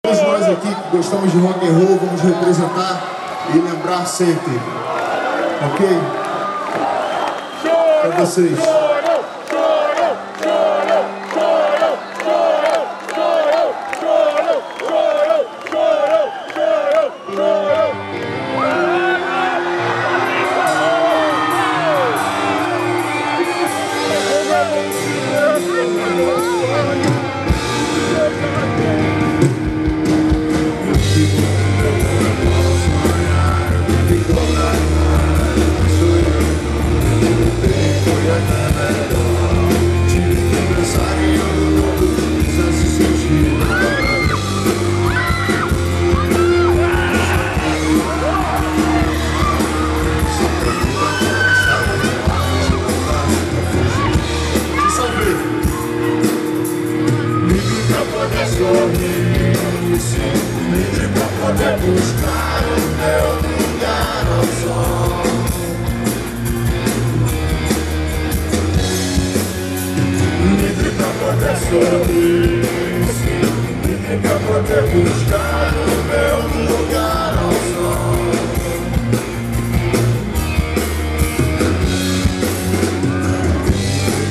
Todos nós aqui que gostamos de rock and roll, vamos representar e lembrar sempre, ok? Para vocês. Livre pra poder buscar o meu lugar ao sol. Livre pra poder sorrir, livre pra poder buscar o meu lugar ao sol.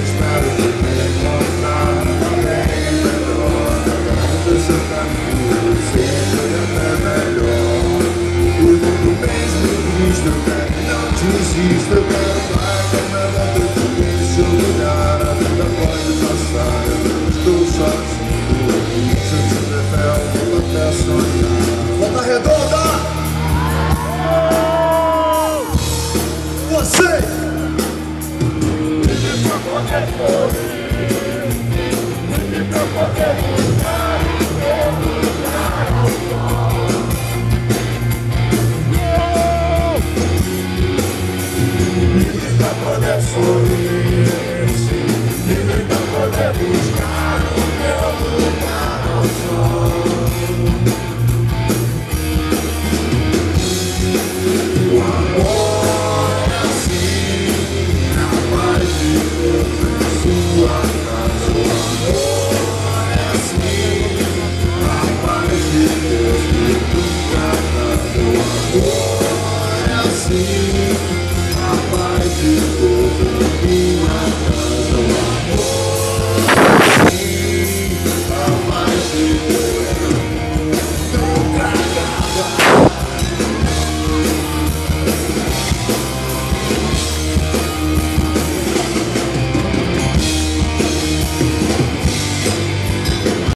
Espero que me encontrar bem melhor do seu caminho. Cuido do mesmo visto, não desista.